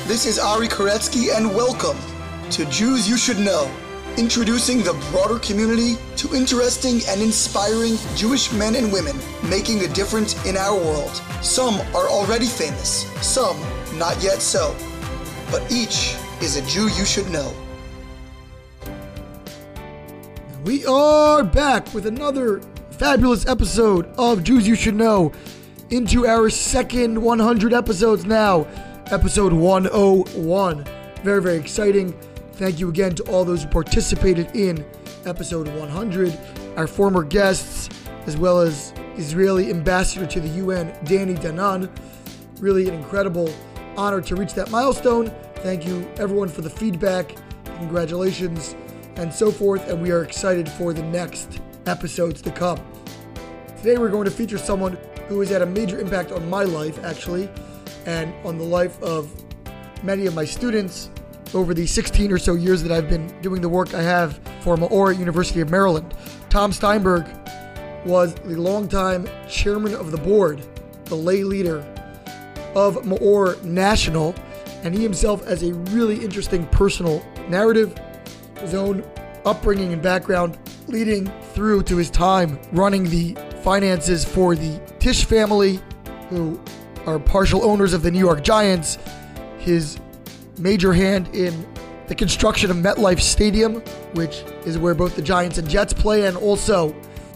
This is Ari Koretsky, and welcome to Jews You Should Know, introducing the broader community to interesting and inspiring Jewish men and women making a difference in our world. Some are already famous, some not yet so, but each is a Jew you should know. We are back with another fabulous episode of Jews You Should Know, into our second 100 episodes now, episode 101. Very, very exciting. Thank you again to all those who participated in episode 100, our former guests, as well as Israeli ambassador to the UN, Danny Danan. Really an incredible honor to reach that milestone. Thank you everyone for the feedback, congratulations, and so forth, and we are excited for the next episodes to come. Today we're going to feature someone who has had a major impact on my life, actually, and on the life of many of my students over the 16 or so years that I've been doing the work I have for MEOR at University of Maryland. Tom Steinberg was the longtime chairman of the board, the lay leader of MEOR National, and he himself has a really interesting personal narrative, his own upbringing and background leading through to his time running the finances for the Tisch family, who are partial owners of the New York Giants, his major hand in the construction of MetLife Stadium, which is where both the Giants and Jets play, and also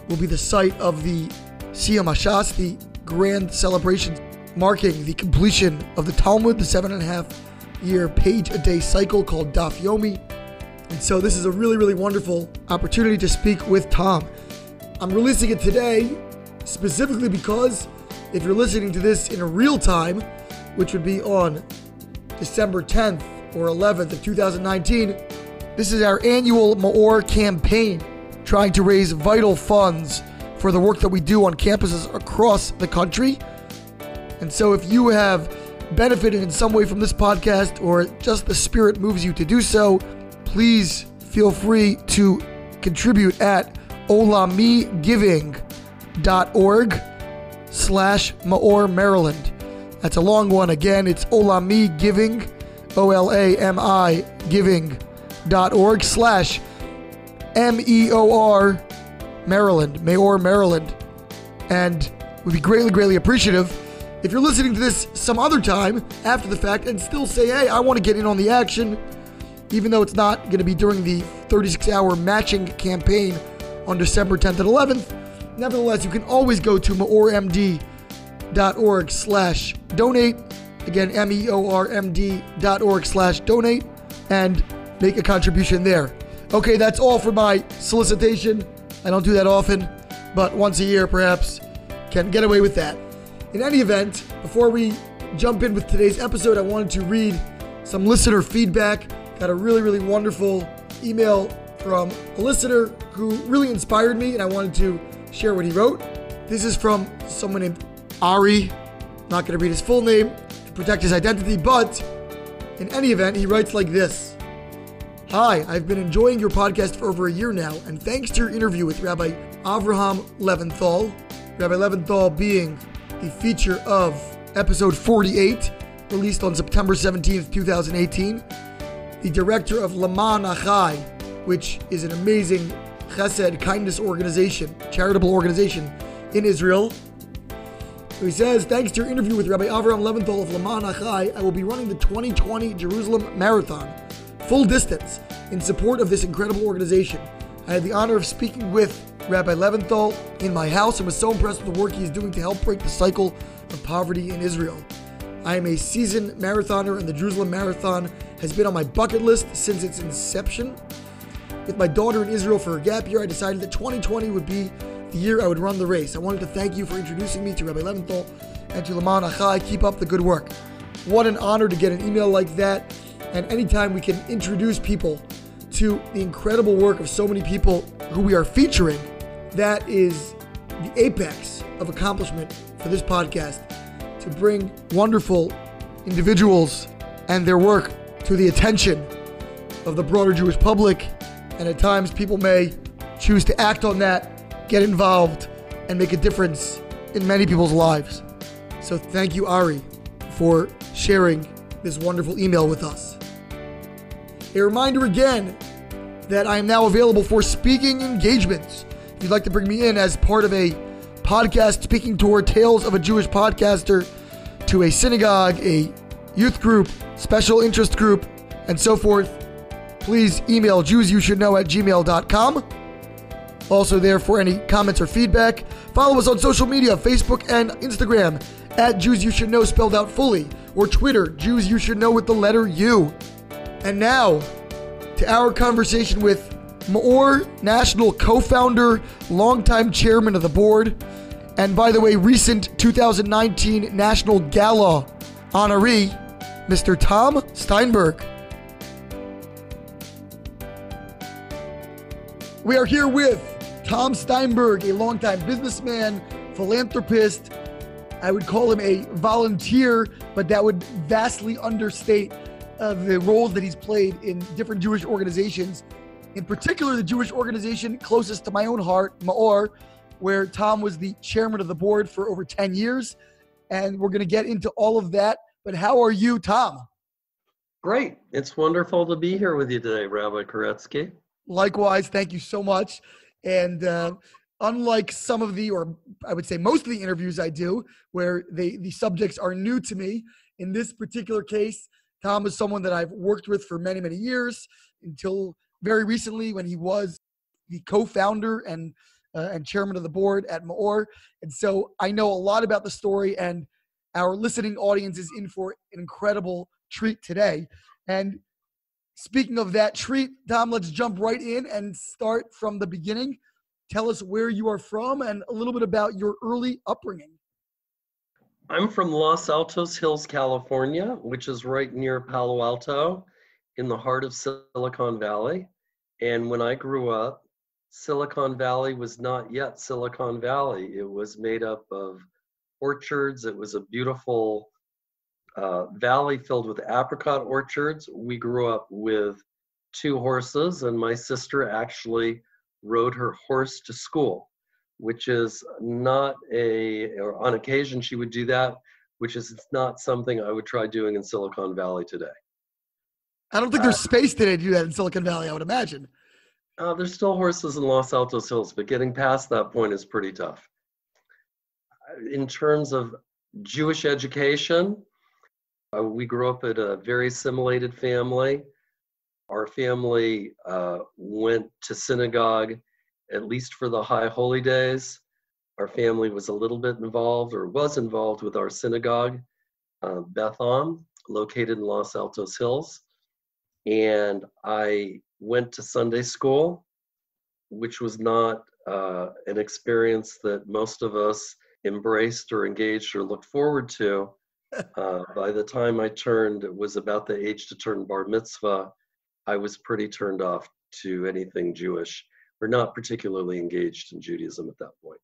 will be the site of the Siyum HaShas, the grand celebration marking the completion of the Talmud, the 7.5-year page-a-day cycle called Daf Yomi. And so this is a really, really wonderful opportunity to speak with Tom. I'm releasing it today specifically because if you're listening to this in real time, which would be on December 10th or 11th of 2019, this is our annual MEOR campaign, trying to raise vital funds for the work that we do on campuses across the country. And so if you have benefited in some way from this podcast, or just the spirit moves you to do so, please feel free to contribute at olamigiving.org/MEOR Maryland. That's a long one. Again, it's Olami Giving, O-L-A-M-I giving.org/MEOR Maryland, MEOR Maryland. And we'd be greatly, greatly appreciative if you're listening to this some other time after the fact and still say, hey, I want to get in on the action, even though it's not going to be during the 36-hour matching campaign on December 10th and 11th. Nevertheless, you can always go to meormd.org/donate. Again, meormd.org/donate, and make a contribution there. Okay, that's all for my solicitation. I don't do that often, but once a year perhaps can get away with that. In any event, before we jump in with today's episode, I wanted to read some listener feedback. Got a really, really wonderful email from a listener who really inspired me, and I wanted to share what he wrote. This is from someone named Ari. Not going to read his full name to protect his identity, but in any event, he writes like this. Hi, I've been enjoying your podcast for over a year now, and thanks to your interview with Rabbi Avraham Leventhal, Rabbi Leventhal being the feature of episode 48, released on September 17th, 2018, the director of Leman Achai, which is an amazing chesed, kindness organization, charitable organization in Israel. So he says, thanks to your interview with Rabbi Avraham Leventhal of Leman Achai, I will be running the 2020 Jerusalem Marathon, full distance, in support of this incredible organization. I had the honor of speaking with Rabbi Leventhal in my house and was so impressed with the work he is doing to help break the cycle of poverty in Israel. I am a seasoned marathoner, and the Jerusalem Marathon has been on my bucket list since its inception. With my daughter in Israel for her gap year, I decided that 2020 would be the year I would run the race. I wanted to thank you for introducing me to Rabbi Leventhal and to Leman Achai. Keep up the good work. What an honor to get an email like that. And anytime we can introduce people to the incredible work of so many people who we are featuring, that is the apex of accomplishment for this podcast, to bring wonderful individuals and their work to the attention of the broader Jewish public. And at times people may choose to act on that, get involved, and make a difference in many people's lives. So thank you, Ari, for sharing this wonderful email with us. A reminder again that I am now available for speaking engagements. If you'd like to bring me in as part of a podcast speaking tour, Tales of a Jewish Podcaster, to a synagogue, a youth group, special interest group, and so forth, please email jewsyoushouldknow@gmail.com. Also there for any comments or feedback. Follow us on social media, Facebook and Instagram, at Jews You Should Know spelled out fully, or Twitter, Jews You Should Know with the letter U. And now, to our conversation with MEOR National co-founder, longtime chairman of the board, and by the way, recent 2019 National Gala honoree, Mr. Tom Steinberg. We are here with Tom Steinberg, a longtime businessman, philanthropist. I would call him a volunteer, but that would vastly understate the roles that he's played in different Jewish organizations. In particular, the Jewish organization closest to my own heart, MEOR, where Tom was the chairman of the board for over 10 years. And we're going to get into all of that. But how are you, Tom? Great. It's wonderful to be here with you today, Rabbi Koretsky. Likewise, thank you so much. And unlike some of the, or I would say most of the interviews I do, where the subjects are new to me, in this particular case, Tom is someone that I've worked with for many, many years, until very recently when he was the co-founder and chairman of the board at MEOR. And so I know a lot about the story, and our listening audience is in for an incredible treat today. And speaking of that treat, Tom, let's jump right in and start from the beginning. Tell us where you are from and a little bit about your early upbringing. I'm from Los Altos Hills, California, which is right near Palo Alto in the heart of Silicon Valley. And when I grew up, Silicon Valley was not yet Silicon Valley. It was made up of orchards. It was a beautiful valley filled with apricot orchards. We grew up with 2 horses, and my sister actually rode her horse to school, which is not or on occasion she would do that, which is not something I would try doing in Silicon Valley today. I don't think there's space today to do that in Silicon Valley, I would imagine. There's still horses in Los Altos Hills, but getting past that point is pretty tough. In terms of Jewish education, we grew up at a very assimilated family. Our family went to synagogue at least for the high holy days. Our family was a little bit involved, or was involved, with our synagogue, Beth Am, located in Los Altos Hills. And I went to Sunday school, which was not an experience that most of us embraced or engaged or looked forward to. By the time I was about the age to turn bar mitzvah, I was pretty turned off to anything Jewish, or not particularly engaged in Judaism at that point.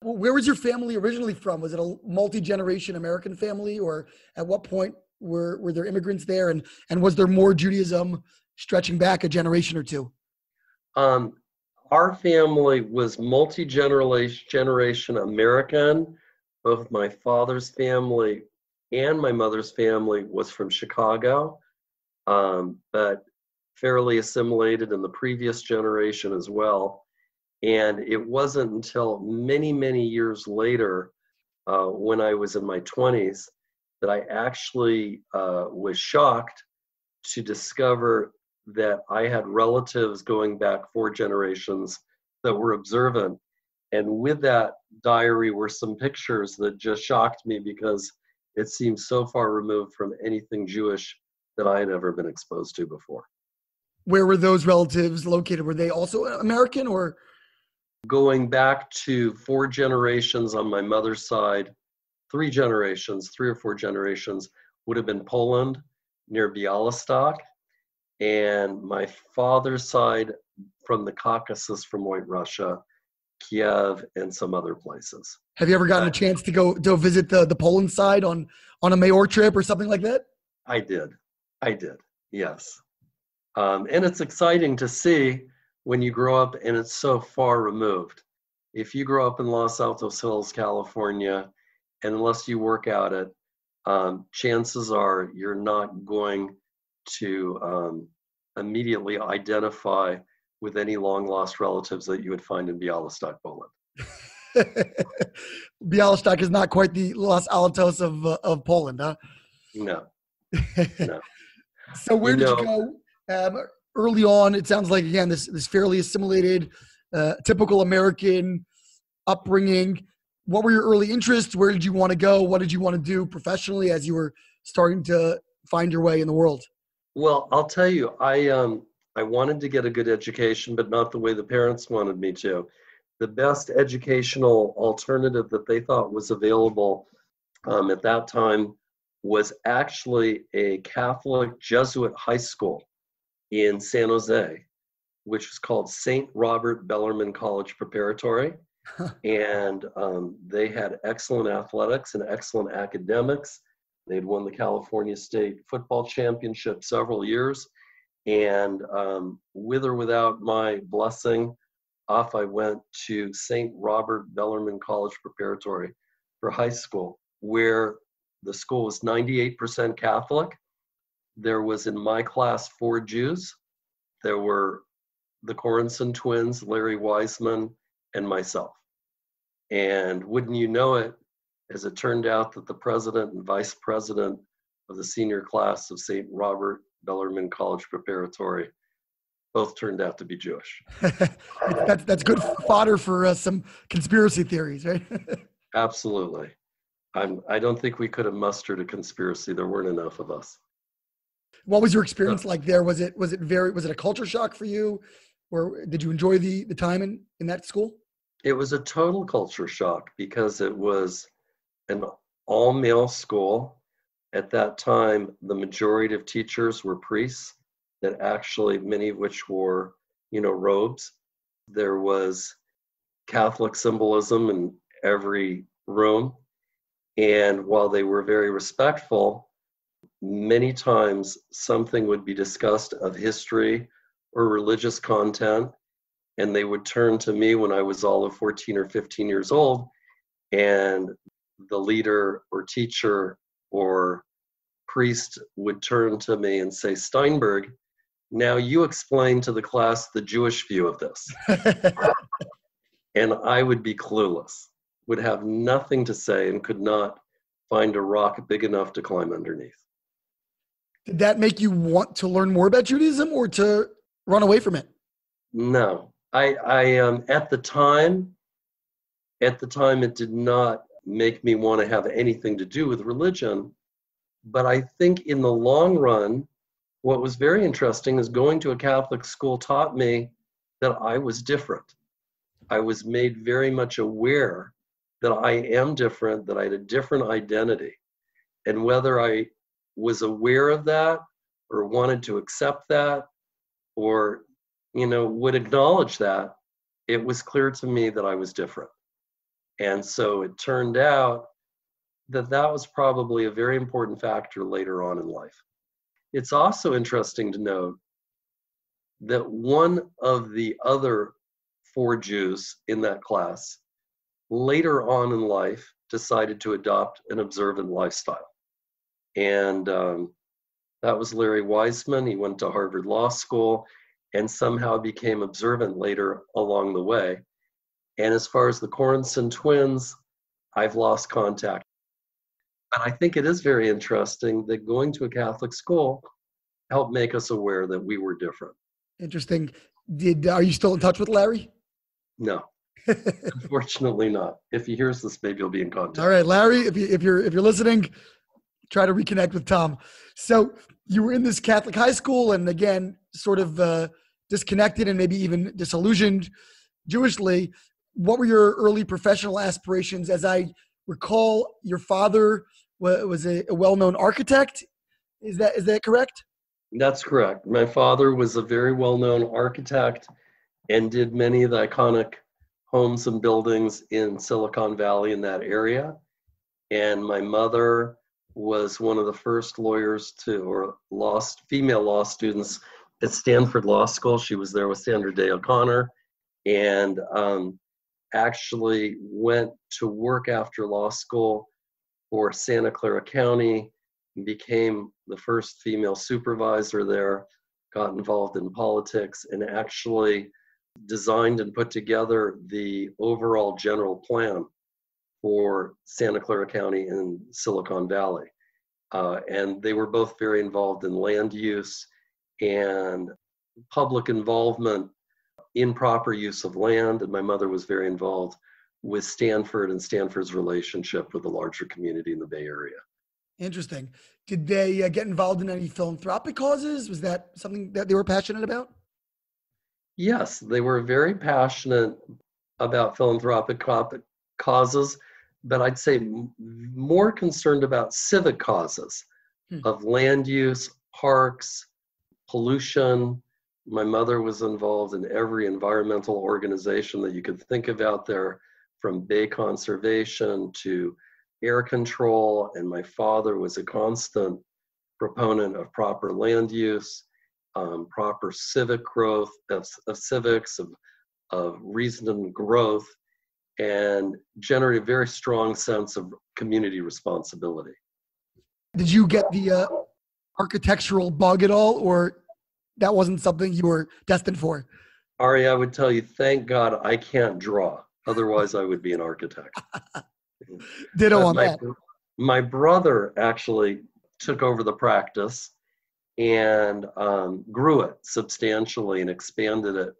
Well, where was your family originally from? Was it a multi-generation American family, or at what point were there immigrants there? And was there more Judaism stretching back a generation or two? Our family was multi-generation American. Both my father's family and my mother's family was from Chicago, but fairly assimilated in the previous generation as well. And it wasn't until many, many years later, when I was in my 20s, that I actually was shocked to discover that I had relatives going back 4 generations that were observant. And with that diary were some pictures that just shocked me, because it seemed so far removed from anything Jewish that I had ever been exposed to before. Where were those relatives located? Were they also American, or? Going back to 4 generations on my mother's side, 3 or 4 generations would have been Poland near Bialystok, and my father's side from the Caucasus, from White Russia, Kiev, and some other places. Have you ever gotten a chance to go visit the Poland side on a MEOR trip or something like that? I did, yes. And it's exciting to see when you grow up and it's so far removed. If you grow up in Los Altos Hills, California, and unless you work out at chances are you're not going to immediately identify with any long-lost relatives that you would find in Białystok, Poland. Białystok is not quite the Los Altos of Poland, huh? No, no. So where did you go early on? It sounds like, again, this fairly assimilated, typical American upbringing. What were your early interests? Where did you want to go? What did you want to do professionally as you were starting to find your way in the world? Well, I'll tell you, I wanted to get a good education, but not the way the parents wanted me to. The best educational alternative that they thought was available at that time was actually a Catholic Jesuit high school in San Jose, which was called St. Robert Bellarmine College Preparatory. And they had excellent athletics and excellent academics. They'd won the California State Football Championship several years. And with or without my blessing, off I went to St. Robert Bellarmine College Preparatory for high school, where the school was 98% Catholic. There was in my class 4 Jews. There were the Corinson twins, Larry Wiseman, and myself. And wouldn't you know it, as it turned out that the president and vice president of the senior class of St. Robert Bellarmine College Preparatory both turned out to be Jewish. That's good fodder for some conspiracy theories, right? Absolutely. I don't think we could have mustered a conspiracy. There weren't enough of us. What was your experience like there? Was it a culture shock for you, or did you enjoy the time in that school? It was a total culture shock because it was an all-male school. At that time, the majority of teachers were priests, that actually many of which wore, robes. There was Catholic symbolism in every room. And while they were very respectful, many times something would be discussed of history or religious content, and they would turn to me when I was all of 14 or 15 years old, and the leader or teacher or priest would turn to me and say, "Steinberg, now you explain to the class the Jewish view of this." And I would be clueless, would have nothing to say, and could not find a rock big enough to climb underneath. Did that make you want to learn more about Judaism or to run away from it? No, I at the time it did not make me want to have anything to do with religion. But I think in the long run, what was very interesting is going to a Catholic school taught me that I was different. I was made very much aware that I am different, that I had a different identity. And whether I was aware of that or wanted to accept that or, would acknowledge that, it was clear to me that I was different. And so it turned out that was probably a very important factor later on in life. It's also interesting to note that one of the other 4 Jews in that class later on in life decided to adopt an observant lifestyle. And that was Larry Wiseman. He went to Harvard Law School and somehow became observant later along the way. And as far as the Corinson twins, I've lost contact. But I think it is very interesting that going to a Catholic school helped make us aware that we were different. Interesting. Are you still in touch with Larry? No, unfortunately not. If he hears this, maybe he'll be in contact. All right, Larry, if you're listening, try to reconnect with Tom. So you were in this Catholic high school, and again, sort of disconnected and maybe even disillusioned Jewishly. What were your early professional aspirations? As I recall, your father was a well-known architect. Is that correct? That's correct. My father was a very well-known architect and did many of the iconic homes and buildings in Silicon Valley in that area. And my mother was one of the first female law students at Stanford Law School. She was there with Sandra Day O'Connor, and actually went to work after law school for Santa Clara County, became the first female supervisor there, got involved in politics, and actually designed and put together the overall general plan for Santa Clara County and Silicon Valley. And they were both very involved in land use and public involvement in proper use of land. And my mother was very involved with Stanford and Stanford's relationship with the larger community in the Bay Area. Interesting. Did they get involved in any philanthropic causes? Was that something that they were passionate about? Yes, they were very passionate about philanthropic causes, but I'd say more concerned about civic causes of land use, parks, pollution. My mother was involved in every environmental organization that you could think of out there, from bay conservation to air control, and my father was a constant proponent of proper land use, proper civic growth, of civics, of reasoned growth, and generate a very strong sense of community responsibility. Did you get the architectural bug at all, or that wasn't something you were destined for? Ari, I would tell you, thank God I can't draw. Otherwise, I would be an architect. Ditto on that. My brother actually took over the practice and grew it substantially and expanded it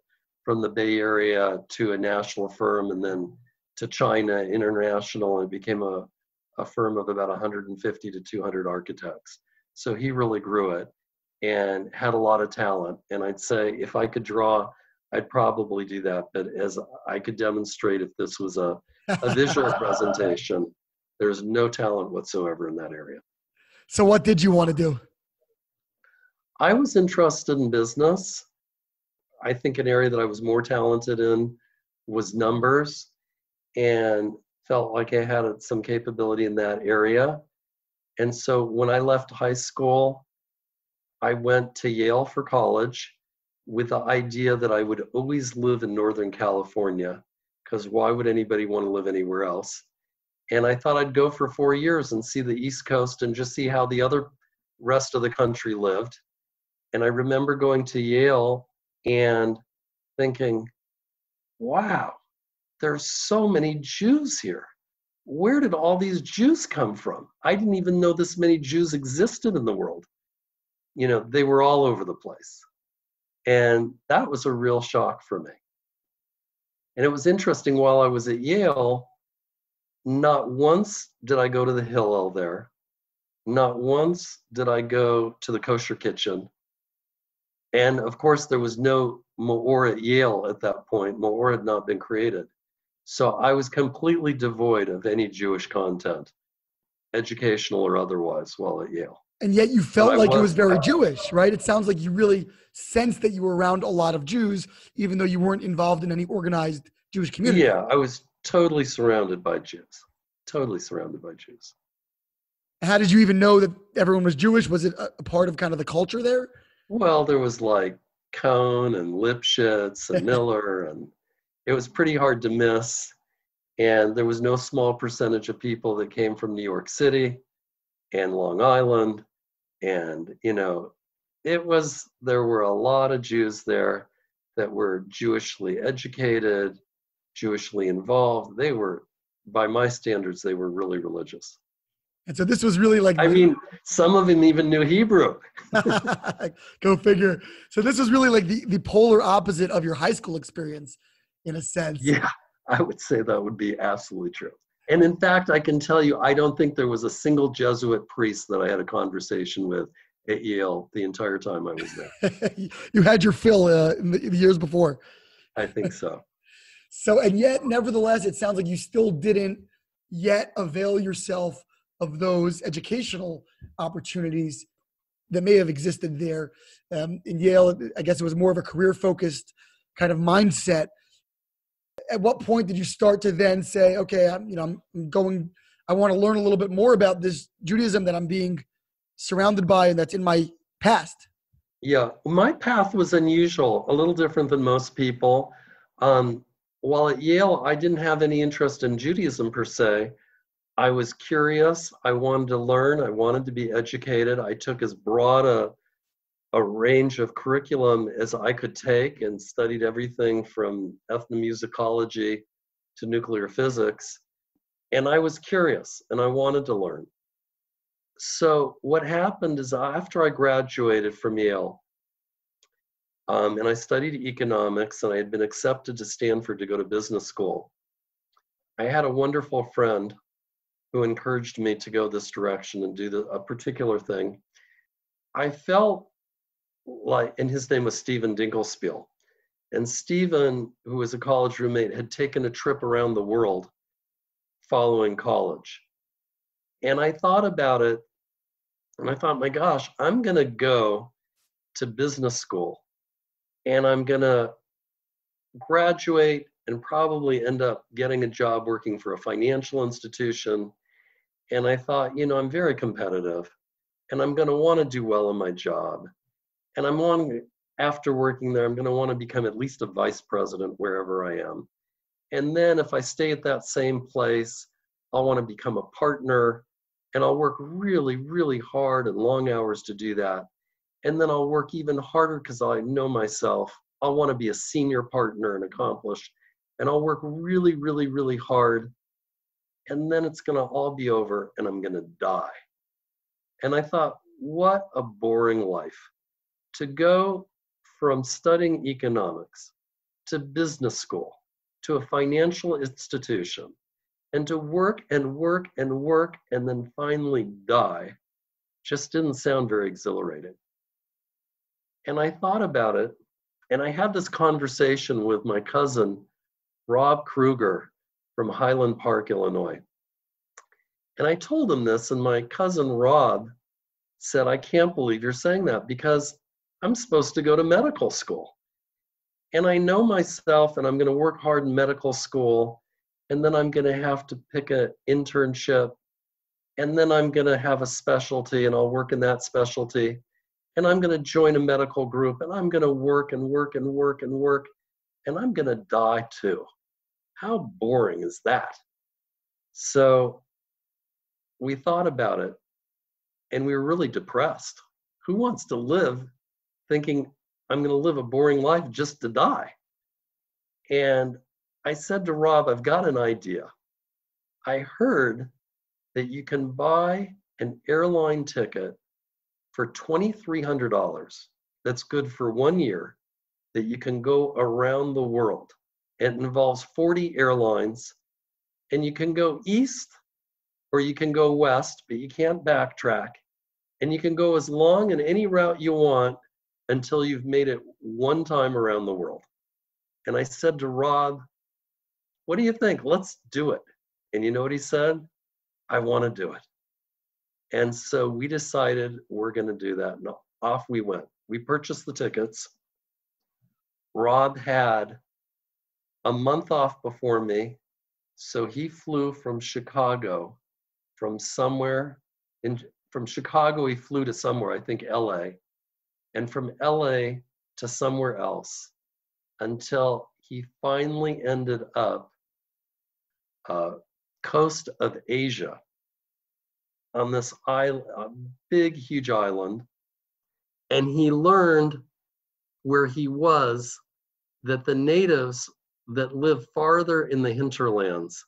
from the Bay Area to a national firm, and then to China International, and became a firm of about 150 to 200 architects. So he really grew it and had a lot of talent. And I'd say if I could draw, I'd probably do that. But as I could demonstrate, if this was a visual presentation, there's no talent whatsoever in that area. So what did you want to do? I was interested in business. I think an area that I was more talented in was numbers, and felt like I had some capability in that area. And so when I left high school, I went to Yale for college with the idea that I would always live in Northern California, because why would anybody want to live anywhere else? And I thought I'd go for 4 years and see the East Coast and just see how the other rest of the country lived. And I remember going to Yale and thinking, wow, there's so many Jews here. Where did all these Jews come from? I didn't even know this many Jews existed in the world. You know, they were all over the place. And that was a real shock for me. And it was interesting, while I was at Yale, not once did I go to the Hillel there. Not once did I go to the kosher kitchen. And of course, there was no MEOR at Yale at that point. MEOR had not been created. So I was completely devoid of any Jewish content, educational or otherwise, while at Yale. And yet you felt like it was very Jewish, right? It sounds like you really sensed that you were around a lot of Jews, even though you weren't involved in any organized Jewish community. Yeah, I was totally surrounded by Jews. Totally surrounded by Jews. How did you even know that everyone was Jewish? Was it a part of kind of the culture there? Well, there was like Cohn and Lipschitz and Miller, and it was pretty hard to miss. And there was no small percentage of people that came from New York City and Long Island. And, you know, there were a lot of Jews there that were Jewishly educated, Jewishly involved. They were, by my standards, they were really religious. And so this was really like... I mean, some of them even knew Hebrew. Go figure. So this was really like the polar opposite of your high school experience, in a sense. Yeah, I would say that would be absolutely true. And in fact, I can tell you, I don't think there was a single Jesuit priest that I had a conversation with at Yale the entire time I was there. You had your fill in the years before. I think so. So, and yet, nevertheless, it sounds like you still didn't yet avail yourself of those educational opportunities that may have existed there. In Yale, I guess it was more of a career-focused kind of mindset. At what point did you start to then say, okay, I want to learn a little bit more about this Judaism that I'm being surrounded by and that's in my past? Yeah, my path was unusual, a little different than most people. While at Yale, I didn't have any interest in Judaism per se. I was curious. I wanted to learn. I wanted to be educated. I took as broad a range of curriculum as I could take and studied everything from ethnomusicology to nuclear physics. And I was curious and I wanted to learn. So what happened is after I graduated from Yale, and I studied economics, and I had been accepted to Stanford to go to business school, I had a wonderful friend who encouraged me to go this direction and do a particular thing. I felt like, and his name was Stephen Dinkelspiel. And Stephen, who was a college roommate, had taken a trip around the world following college. And I thought about it, and I thought, my gosh, I'm going to go to business school, and I'm going to graduate and probably end up getting a job working for a financial institution. And I thought, I'm very competitive, and I'm going to want to do well in my job. And after working there, I'm going to want to become at least a vice president wherever I am. And then if I stay at that same place, I'll want to become a partner, and I'll work really, really hard and long hours to do that. And then I'll work even harder because I know myself. I'll want to be a senior partner and accomplished. And I'll work really, really, really hard. And then it's going to all be over and I'm going to die. And I thought, what a boring life. To go from studying economics to business school to a financial institution and to work and work and work and then finally die just didn't sound very exhilarating. And I thought about it, and I had this conversation with my cousin, Rob Kruger from Highland Park, Illinois. And I told him this, and my cousin Rob said, I can't believe you're saying that because I'm supposed to go to medical school. And I know myself, and I'm going to work hard in medical school, and then I'm going to have to pick an internship, and then I'm going to have a specialty, and I'll work in that specialty. And I'm going to join a medical group, and I'm going to work and work and work and work, and I'm going to die too. How boring is that? So we thought about it, and we were really depressed. Who wants to live thinking I'm going to live a boring life just to die? And I said to Rob, I've got an idea. I heard that you can buy an airline ticket for $2,300 that's good for 1 year, that you can go around the world. It involves 40 airlines, and you can go east or you can go west, but you can't backtrack. And you can go as long in any route you want until you've made it one time around the world. And I said to Rob, what do you think? Let's do it. And you know what he said? I want to do it. And so we decided we're going to do that. And off we went. We purchased the tickets. Rob had a month off before me. So he flew from Chicago, from Chicago, he flew to somewhere, I think LA, and from LA to somewhere else until he finally ended up coast of Asia on this island, a big, huge island. And he learned where he was that the natives that live farther in the hinterlands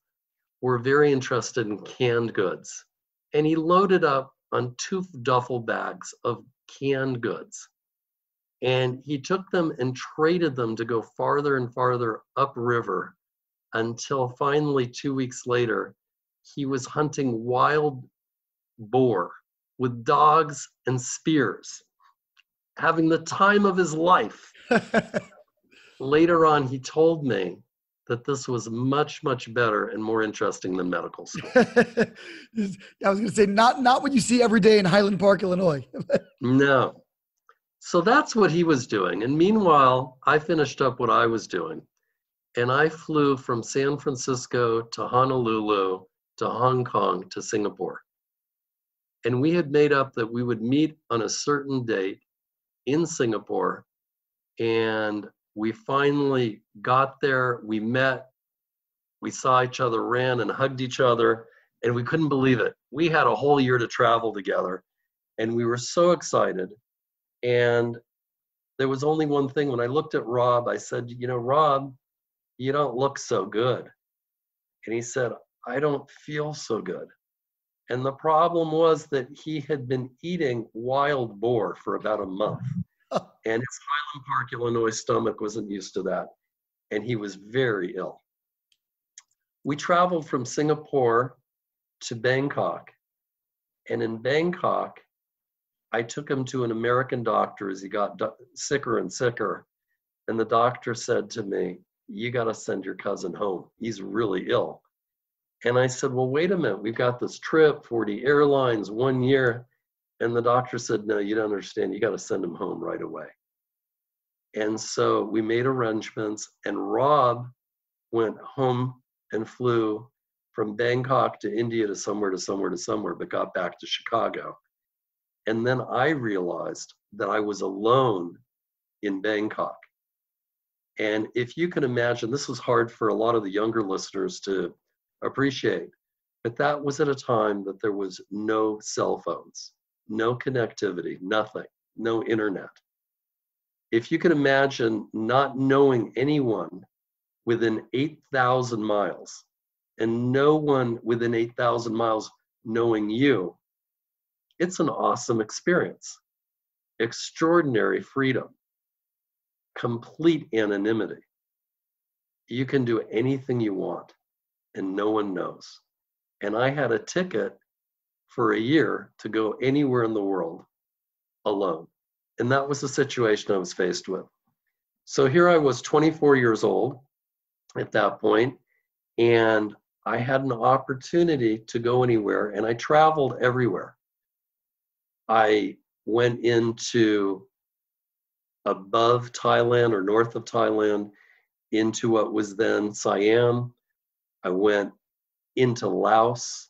were very interested in canned goods. And he loaded up on 2 duffel bags of canned goods. And he took them and traded them to go farther and farther upriver until finally 2 weeks later, he was hunting wild boar with dogs and spears, having the time of his life. Later on, he told me that this was much, much better and more interesting than medical school. I was going to say, not what you see every day in Highland Park, Illinois. No. So that's what he was doing. And meanwhile, I finished up what I was doing. And I flew from San Francisco to Honolulu to Hong Kong to Singapore. And we had made up that we would meet on a certain date in Singapore. And we finally got there, we met, we saw each other, ran and hugged each other, And we couldn't believe it. We had a whole year to travel together, and we were so excited. And there was only one thing. When I looked at Rob, I said, Rob, you don't look so good. And he said, I don't feel so good. And the problem was that he had been eating wild boar for about a month. And his Highland Park, Illinois stomach wasn't used to that. And he was very ill. We traveled from Singapore to Bangkok. And in Bangkok, I took him to an American doctor as he got sicker and sicker. And the doctor said to me, you got to send your cousin home. He's really ill. And I said, well, wait a minute. We've got this trip, 40 airlines, 1 year. And the doctor said, no, you don't understand. You got to send him home right away. And so we made arrangements, and Rob went home and flew from Bangkok to India to somewhere, but got back to Chicago. And then I realized that I was alone in Bangkok. And if you can imagine, this was hard for a lot of the younger listeners to appreciate, but that was at a time that there was no cell phones, no connectivity, nothing, no internet. If you can imagine not knowing anyone within 8,000 miles and no one within 8,000 miles knowing you, it's an awesome experience. Extraordinary freedom, complete anonymity. You can do anything you want and no one knows. And I had a ticket for a year to go anywhere in the world alone. And that was the situation I was faced with. So here I was 24 years old at that point, and I had an opportunity to go anywhere, and I traveled everywhere. I went into above Thailand or north of Thailand into what was then Siam. I went into Laos.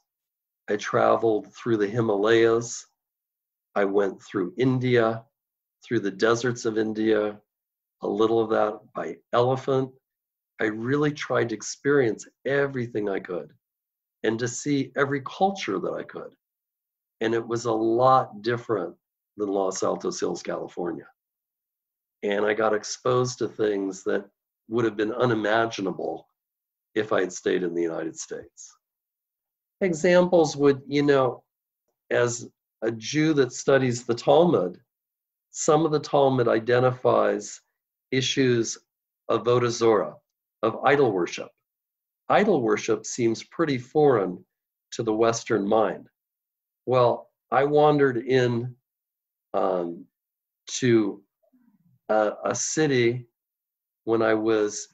I traveled through the Himalayas. I went through India, through the deserts of India, a little of that by elephant. I really tried to experience everything I could and to see every culture that I could. And it was a lot different than Los Altos Hills, California. And I got exposed to things that would have been unimaginable if I had stayed in the United States. Examples would, as a Jew that studies the Talmud, some of the Talmud identifies issues of avodah zorah, of idol worship. Idol worship seems pretty foreign to the Western mind. Well, I wandered in to a city when I was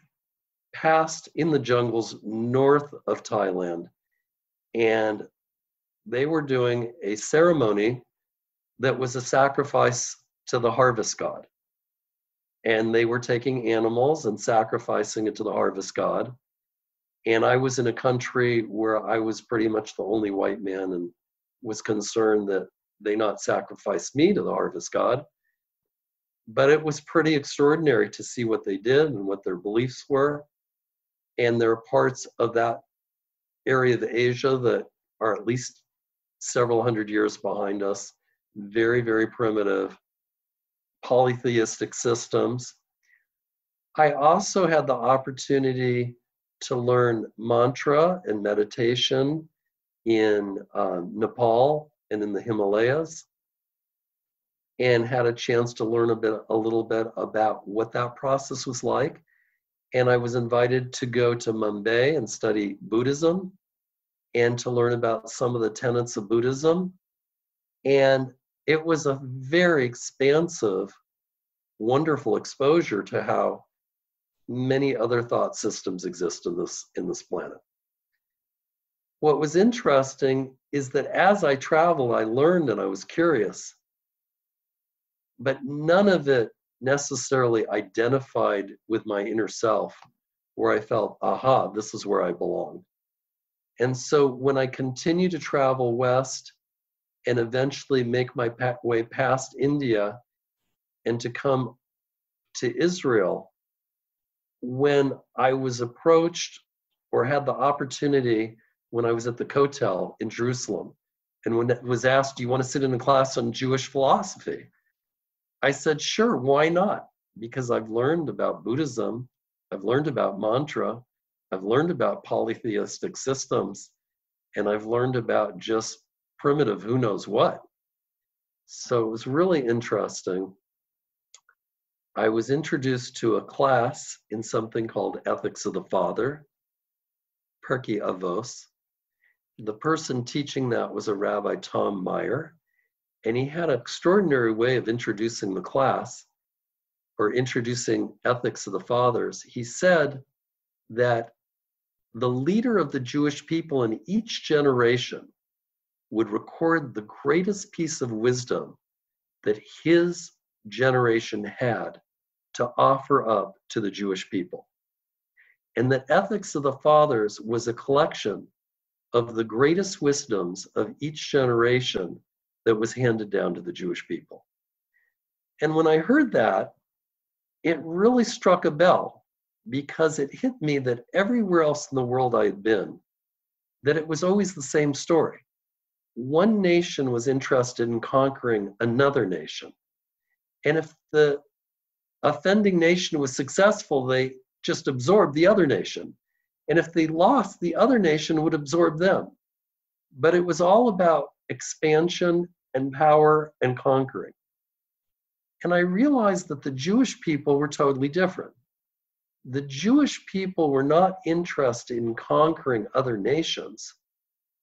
past in the jungles north of Thailand, and they were doing a ceremony that was a sacrifice to the harvest god. And they were taking animals and sacrificing it to the harvest god. And I was in a country where I was pretty much the only white man and was concerned that they not sacrifice me to the harvest god. But it was pretty extraordinary to see what they did and what their beliefs were. And there are parts of that area of Asia that are at least several hundred years behind us, very, very primitive, polytheistic systems. I also had the opportunity to learn mantra and meditation in Nepal and in the Himalayas, and had a chance to learn a little bit about what that process was like. And I was invited to go to Mumbai and study Buddhism and to learn about some of the tenets of Buddhism. And it was a very expansive, wonderful exposure to how many other thought systems exist in this planet. What was interesting is that as I traveled, I learned and I was curious, but none of it necessarily identified with my inner self, where I felt, aha, this is where I belong. And so when I continued to travel west and eventually make my way past India and to come to Israel, when I was approached or had the opportunity when I was at the Kotel in Jerusalem. And when it was asked, do you want to sit in a class on Jewish philosophy? I said, sure, why not? Because I've learned about Buddhism, I've learned about mantra, I've learned about polytheistic systems, and I've learned about just primitive who knows what. So it was really interesting. I was introduced to a class in something called Ethics of the Father, Perky Avos. The person teaching that was a Rabbi Tom Meyer, and he had an extraordinary way of introducing the class, or introducing Ethics of the Fathers. He said that the leader of the Jewish people in each generation would record the greatest piece of wisdom that his generation had to offer up to the Jewish people. And that Ethics of the Fathers was a collection of the greatest wisdoms of each generation that was handed down to the Jewish people. And when I heard that, it really struck a bell, because it hit me that everywhere else in the world I had been, that it was always the same story. One nation was interested in conquering another nation. And if the offending nation was successful, they just absorbed the other nation. And if they lost, the other nation would absorb them. But it was all about expansion and power and conquering. And I realized that the Jewish people were totally different. The Jewish people were not interested in conquering other nations.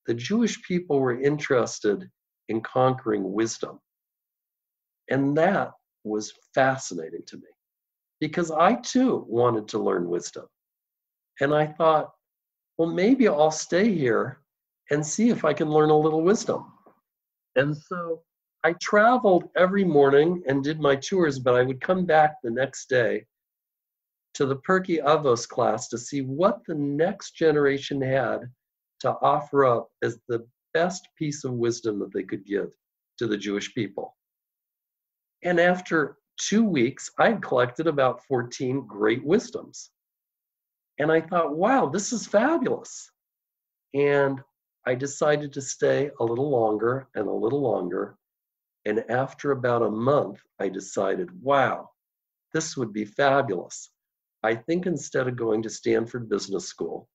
The Jewish people were interested in conquering wisdom. And that was fascinating to me, because I too wanted to learn wisdom. And I thought, well, maybe I'll stay here and see if I can learn a little wisdom. And so I traveled every morning and did my tours, but I would come back the next day to the Perky Avos class to see what the next generation had to offer up as the best piece of wisdom that they could give to the Jewish people. And after 2 weeks, I had collected about 14 great wisdoms. And I thought, wow, this is fabulous. And I decided to stay a little longer and a little longer. And after about a month, I decided, wow, this would be fabulous. I think instead of going to Stanford Business School,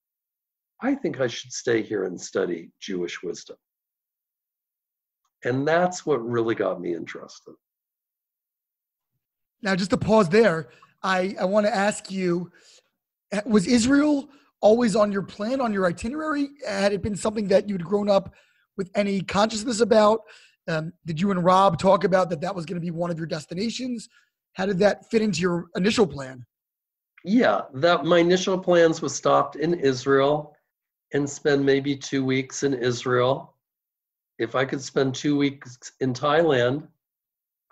I think I should stay here and study Jewish wisdom. And that's what really got me interested. Now, just to pause there, I want to ask you, was Israel always on your plan, on your itinerary? Had it been something that you'd grown up with any consciousness about? Did you and Rob talk about that was going to be one of your destinations? How did that fit into your initial plan? Yeah, my initial plans was stopped in Israel and spend maybe 2 weeks in Israel. If I could spend 2 weeks in Thailand,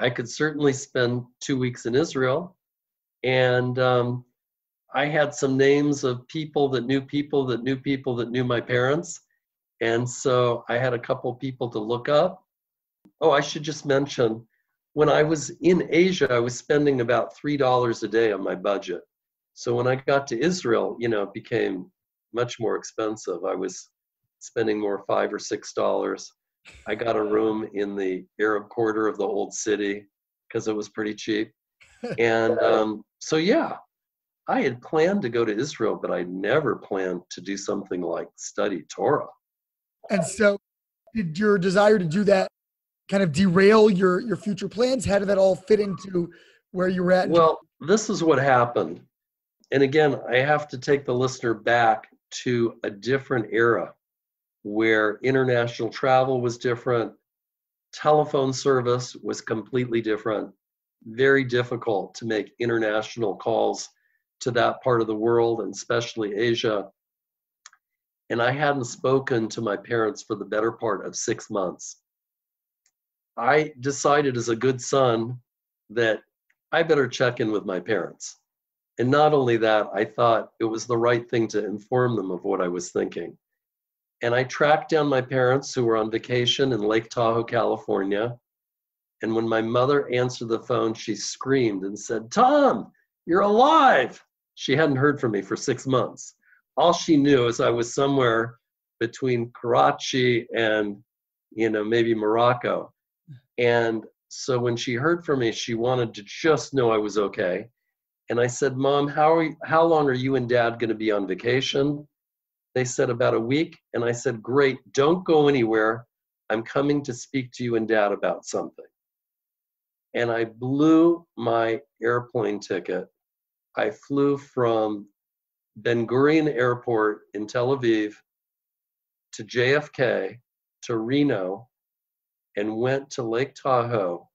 I could certainly spend 2 weeks in Israel. And I had some names of people that knew people that knew people that knew my parents. And so I had a couple people to look up. Oh, I should just mention, when I was in Asia, I was spending about $3 a day on my budget. So when I got to Israel, it became much more expensive. I was spending more, $5 or $6. I got a room in the Arab quarter of the old city because it was pretty cheap. And so, yeah, I had planned to go to Israel, but I never planned to do something like study Torah. And so did your desire to do that kind of derail your future plans? How did that all fit into where you were at? Well, this is what happened. And again, I have to take the listener back to a different era where international travel was different, telephone service was completely different, very difficult to make international calls to that part of the world, and especially Asia. And I hadn't spoken to my parents for the better part of 6 months. I decided as a good son that I better check in with my parents. And not only that, I thought it was the right thing to inform them of what I was thinking. And I tracked down my parents who were on vacation in Lake Tahoe, California. And when my mother answered the phone, she screamed and said, "Tom, you're alive." She hadn't heard from me for 6 months. All she knew is I was somewhere between Karachi and, maybe Morocco. And so when she heard from me, she wanted to just know I was okay. And I said, Mom, how long are you and Dad going to be on vacation? They said about a week. And I said, great, don't go anywhere. I'm coming to speak to you and Dad about something. And I blew my airplane ticket. I flew from Ben Gurion Airport in Tel Aviv to JFK to Reno and went to Lake Tahoe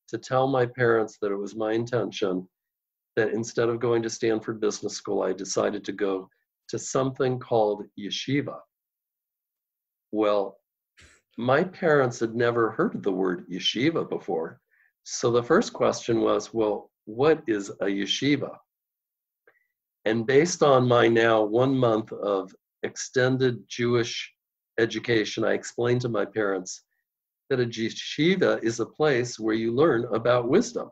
to tell my parents that it was my intention that instead of going to Stanford Business School, I decided to go to something called yeshiva. Well, my parents had never heard of the word yeshiva before. So the first question was, well, what is a yeshiva? And based on my now 1 month of extended Jewish education, I explained to my parents that a yeshiva is a place where you learn about wisdom.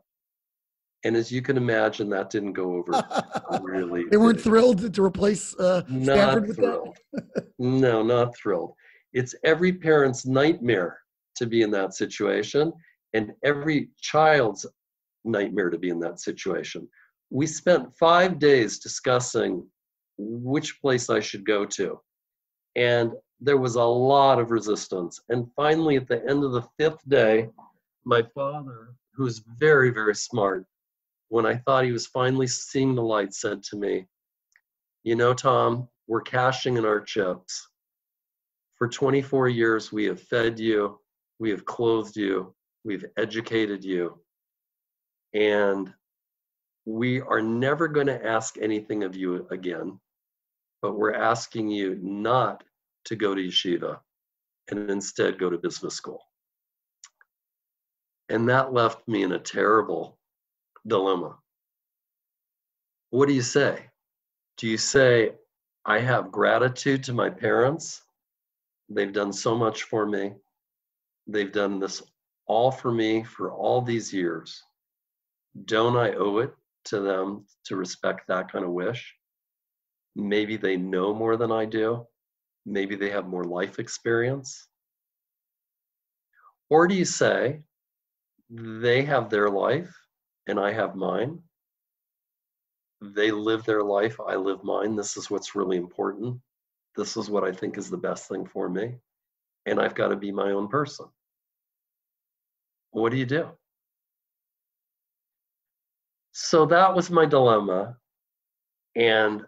And as you can imagine, that didn't go over really. They weren't thrilled to replace Stanford with thrilled. that? No, not thrilled. It's every parent's nightmare to be in that situation, and every child's nightmare to be in that situation. We spent 5 days discussing which place I should go to. And there was a lot of resistance. And finally, at the end of the 5th day, my father, who's very, very smart, when I thought he was finally seeing the light, said to me, Tom, we're cashing in our chips. For 24 years, we have fed you, we have clothed you, we've educated you, and we are never going to ask anything of you again, but we're asking you not to go to yeshiva and instead go to business school. And that left me in a terrible dilemma. What do you say? Do you say, I have gratitude to my parents? They've done so much for me. They've done this all for me for all these years. Don't I owe it to them to respect that kind of wish? Maybe they know more than I do. Maybe they have more life experience. Or do you say, they have their life and I have mine. They live their life, I live mine. This is what's really important. This is what I think is the best thing for me. And I've got to be my own person. What do you do? So that was my dilemma. And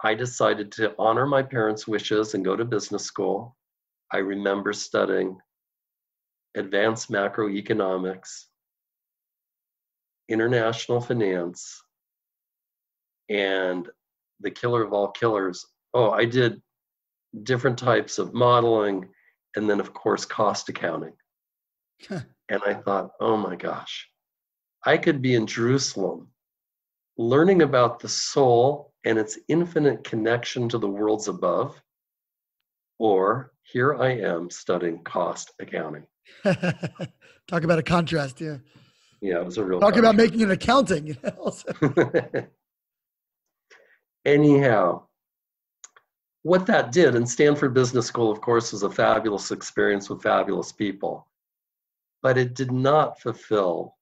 I decided to honor my parents' wishes and go to business school. I remember studying advanced macroeconomics, international finance, and the killer of all killers. Oh, I did different types of modeling, and then of course cost accounting. And I thought, oh my gosh, I could be in Jerusalem learning about the soul and its infinite connection to the worlds above, or here I am studying cost accounting. Talk about a contrast, yeah. Yeah, it was a real Talk contrast. about making an accounting. Also. Anyhow, what that did, and Stanford Business School, of course, was a fabulous experience with fabulous people, but it did not fulfill.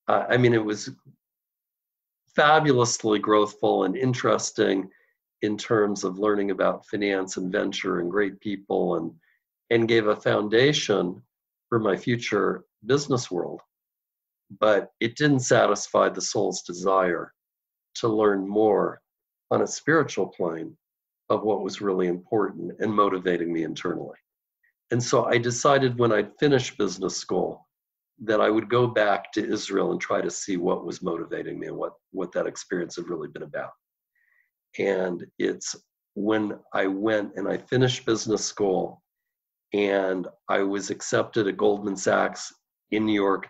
It was fabulously growthful and interesting in terms of learning about finance and venture and great people, and gave a foundation for my future business world. But it didn't satisfy the soul's desire to learn more on a spiritual plane of what was really important and motivating me internally. And so I decided when I'd finished business school that I would go back to Israel and try to see what was motivating me and what that experience had really been about. And it's when I went and I finished business school and I was accepted at Goldman Sachs in New York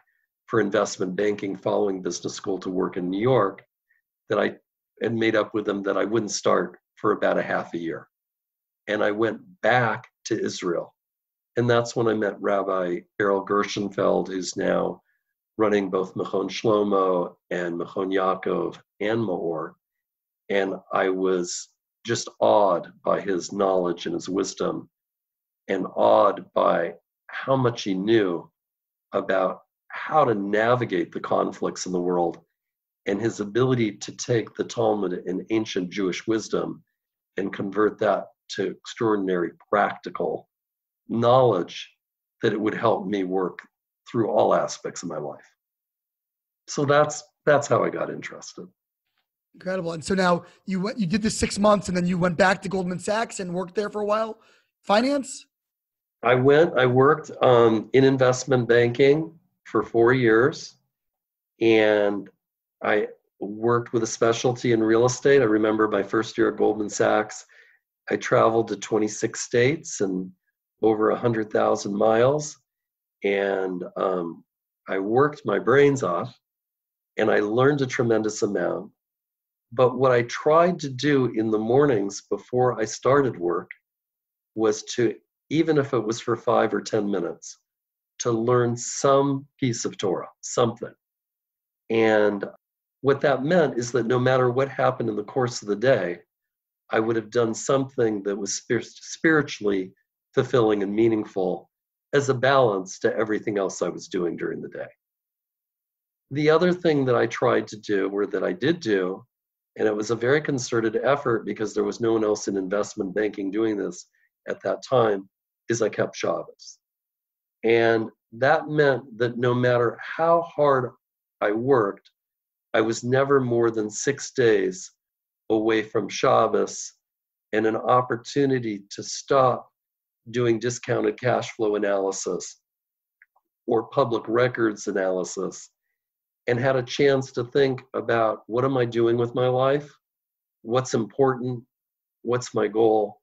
for investment banking following business school to work in New York, that I had made up with them that I wouldn't start for about a half a year. And I went back to Israel. And that's when I met Rabbi Errol Gershenfeld, who's now running both Mechon Shlomo and Mechon Yaakov and MEOR. And I was just awed by his knowledge and his wisdom and awed by how much he knew about how to navigate the conflicts in the world, and his ability to take the Talmud and ancient Jewish wisdom and convert that to extraordinary practical knowledge that it would help me work through all aspects of my life. So that's how I got interested. Incredible. And so now you did this 6 months, and then you went back to Goldman Sachs and worked there for a while. Finance? I worked in investment banking for 4 years, and I worked with a specialty in real estate. I remember my first year at Goldman Sachs, I traveled to 26 states and over 100,000 miles. And I worked my brains off, and I learned a tremendous amount. But what I tried to do in the mornings before I started work was to, even if it was for 5 or 10 minutes, to learn some piece of Torah, something. And what that meant is that no matter what happened in the course of the day, I would have done something that was spiritually fulfilling and meaningful as a balance to everything else I was doing during the day. The other thing that I tried to do, or that I did do, and it was a very concerted effort because there was no one else in investment banking doing this at that time, is I kept Shabbos. And that meant that no matter how hard I worked, I was never more than 6 days away from Shabbos and an opportunity to stop doing discounted cash flow analysis or public records analysis, and had a chance to think about, what am I doing with my life? What's important? What's my goal?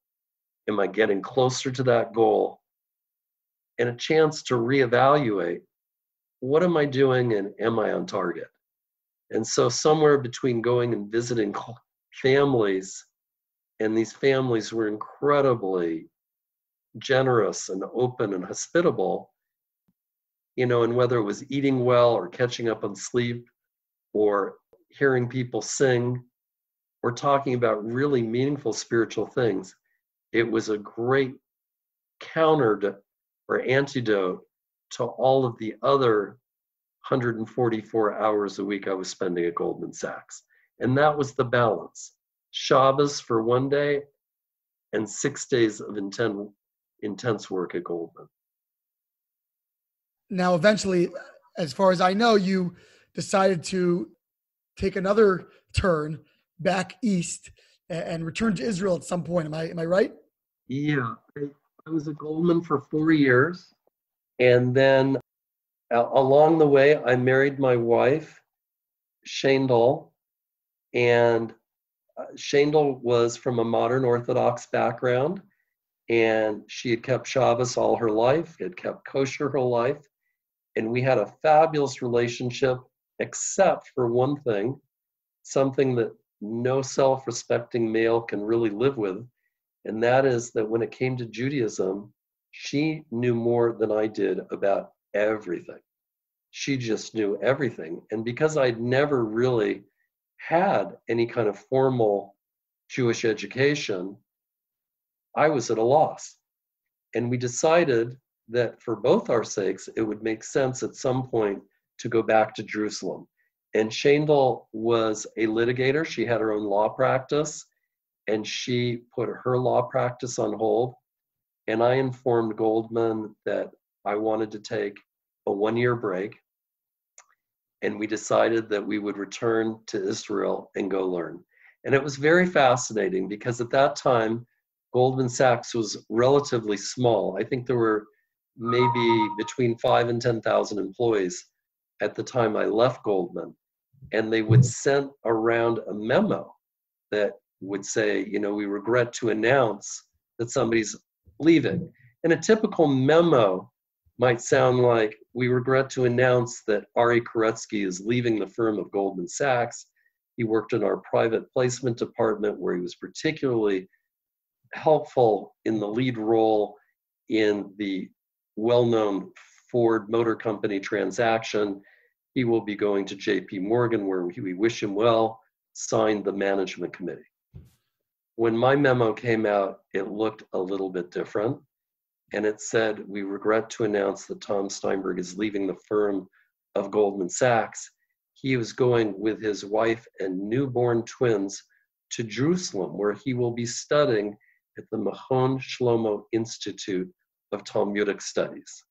Am I getting closer to that goal? And a chance to reevaluate, what am I doing and am I on target? And so somewhere between going and visiting families, and these families were incredibly generous and open and hospitable, and whether it was eating well or catching up on sleep or hearing people sing or talking about really meaningful spiritual things, it was a great counter to, or antidote to, all of the other 144 hours a week I was spending at Goldman Sachs. And that was the balance. Shabbos for 1 day and 6 days of intense work at Goldman. Now, eventually, as far as I know, you decided to take another turn back east and return to Israel at some point. Am I right? Yeah, I was at Goldman for 4 years, and then along the way, I married my wife, Shandel, and Shandel was from a modern Orthodox background, and she had kept Shabbos all her life, had kept kosher her life, and we had a fabulous relationship, except for one thing, something that no self-respecting male can really live with, and that is that when it came to Judaism, she knew more than I did about everything. She just knew everything. And because I'd never really had any kind of formal Jewish education, I was at a loss. And we decided that for both our sakes, it would make sense at some point to go back to Jerusalem. And Shandel was a litigator. She had her own law practice, and she put her law practice on hold. And I informed Goldman that I wanted to take a 1-year break. And we decided that we would return to Israel and go learn. And it was very fascinating because at that time, Goldman Sachs was relatively small. I think there were maybe between 5,000 and 10,000 employees at the time I left Goldman. And they would send around a memo that would say, we regret to announce that somebody's leaving. And a typical memo might sound like, we regret to announce that Ari Koretsky is leaving the firm of Goldman Sachs. He worked in our private placement department, where he was particularly helpful in the lead role in the well-known Ford Motor Company transaction. He will be going to JP Morgan, where we wish him well, signed the management committee. When my memo came out, it looked a little bit different. and it said, "We regret to announce that Tom Steinberg is leaving the firm of Goldman Sachs. He was going with his wife and newborn twins to Jerusalem, where he will be studying at the Machon Shlomo Institute of Talmudic Studies.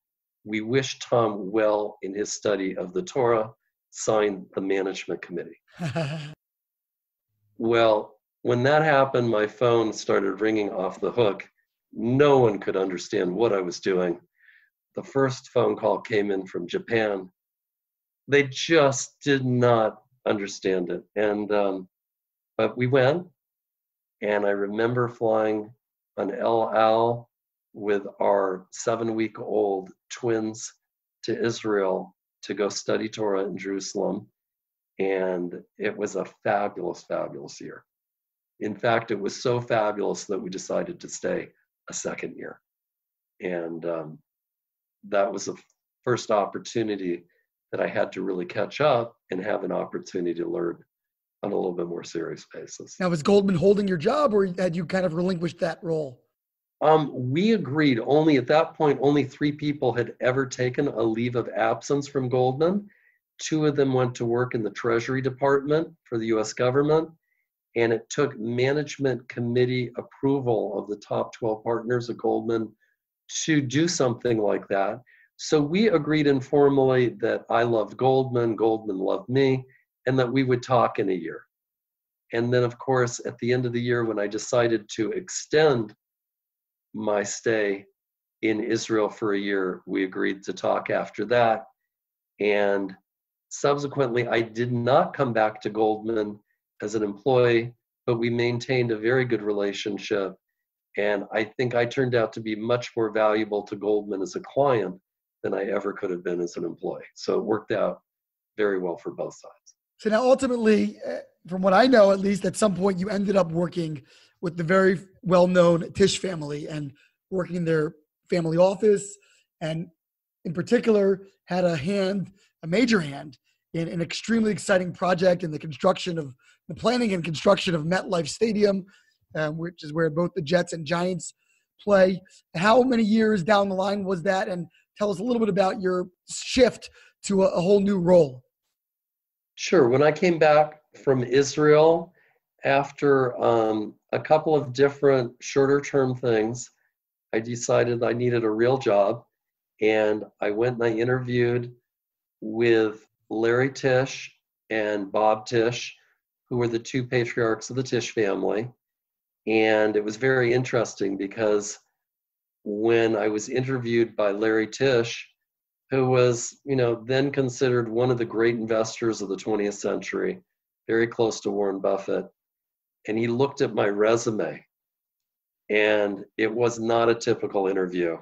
We wish Tom well in his study of the Torah. Signed, the management committee." Well, when that happened, my phone started ringing off the hook. No one could understand what I was doing. The first phone call came in from Japan. They just did not understand it. But we went, and I remember flying on El Al with our 7-week-old twins to Israel to go study Torah in Jerusalem. And it was a fabulous, fabulous year. In fact, it was so fabulous that we decided to stay a second year. And that was the first opportunity that I had to really catch up and have an opportunity to learn on a little bit more serious basis. Now, was Goldman holding your job, or had you kind of relinquished that role? We agreed. Only at that point, only 3 people had ever taken a leave of absence from Goldman. 2 of them went to work in the Treasury Department for the US government, and it took management committee approval of the top 12 partners of Goldman to do something like that. So we agreed informally that I loved Goldman, Goldman loved me, and that we would talk in a year. And then, of course, at the end of the year, when I decided to extend my stay in Israel for a year, we agreed to talk after that. And subsequently, I did not come back to Goldman as an employee, but we maintained a very good relationship. And I think I turned out to be much more valuable to Goldman as a client than I ever could have been as an employee. So it worked out very well for both sides. So now ultimately, from what I know, at least at some point, you ended up working with the very well-known Tisch family and working in their family office, and in particular had a major hand in an extremely exciting project in the planning and construction of MetLife Stadium, which is where both the Jets and Giants play. How many years down the line was that? And tell us a little bit about your shift to a whole new role. Sure. When I came back from Israel after a couple of different shorter term things, I decided I needed a real job. And I went and I interviewed with Larry Tisch and Bob Tisch, who were the 2 patriarchs of the Tisch family. And it was very interesting because when I was interviewed by Larry Tisch, who was, then considered one of the great investors of the 20th century, very close to Warren Buffett, and he looked at my resume, and it was not a typical interview.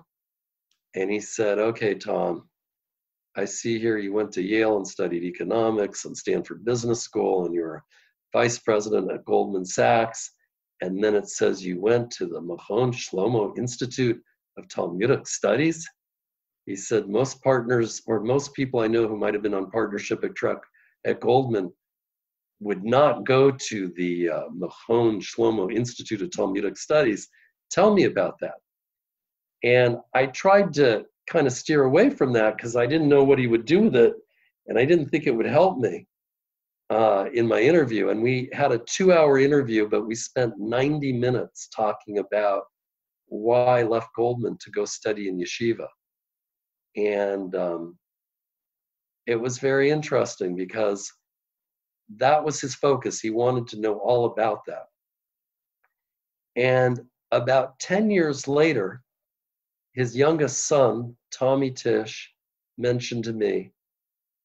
And he said, "Okay, Tom, I see here you went to Yale and studied economics and Stanford Business School, and you're vice president at Goldman Sachs. And then it says you went to the Machon Shlomo Institute of Talmudic Studies." He said, "Most partners or most people I know who might have been on partnership at Goldman would not go to the Machon Shlomo Institute of Talmudic Studies. Tell me about that." And I tried to kind of steer away from that because I didn't know what he would do with it, and I didn't think it would help me in my interview. And we had a 2-hour interview, but we spent 90 minutes talking about why I left Goldman to go study in yeshiva. And it was very interesting because that was his focus. He wanted to know all about that. And about 10 years later, his youngest son, Tommy Tisch, mentioned to me,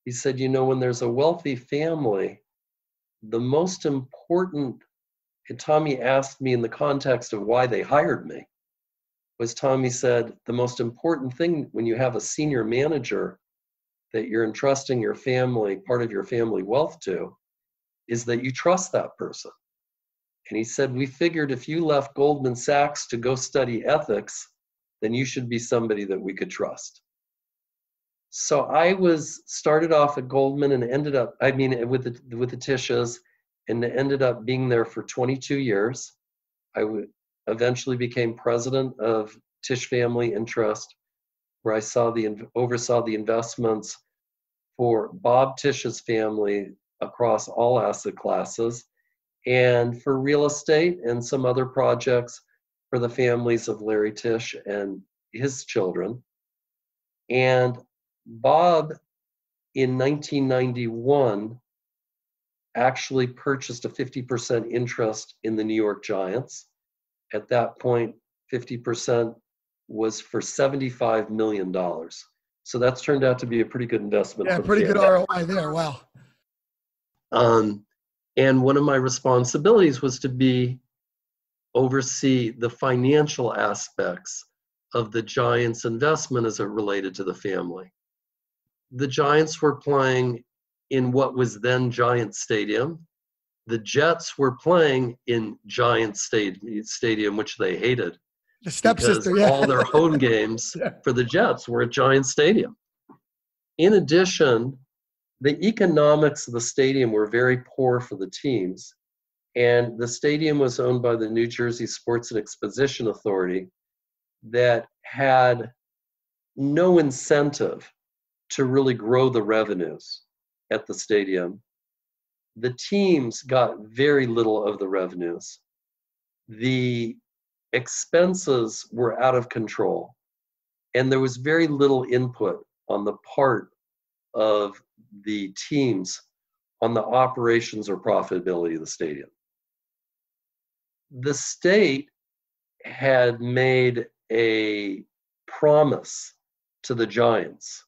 he said, when there's a wealthy family, the most important, and Tommy asked me in the context of why they hired me, was Tommy said, the most important thing when you have a senior manager that you're entrusting your family, part of your family wealth to, is that you trust that person. And he said, we figured if you left Goldman Sachs to go study ethics, then you should be somebody that we could trust. So I started off at Goldman and ended up, with the Tisches, and ended up being there for 22 years. I eventually became president of Tisch family interest, where I oversaw the investments for Bob Tisch's family across all asset classes, and for real estate and some other projects for the families of Larry Tisch and his children. And Bob, in 1991, actually purchased a 50% interest in the New York Giants. At that point, 50% was for $75 million. So that's turned out to be a pretty good investment. Yeah, pretty good ROI there. Wow. And one of my responsibilities was to oversee the financial aspects of the Giants' investment as it related to the family. The Giants were playing in what was then Giant Stadium. The Jets were playing in Giant Stadium, which they hated. The stepsister, yeah. All their home games for the Jets were at Giant Stadium. In addition, the economics of the stadium were very poor for the teams, and the stadium was owned by the New Jersey Sports and Exposition Authority that had no incentive to really grow the revenues at the stadium. The teams got very little of the revenues. The expenses were out of control, and there was very little input on the part of the teams on the operations or profitability of the stadium. The state had made a promise to the Giants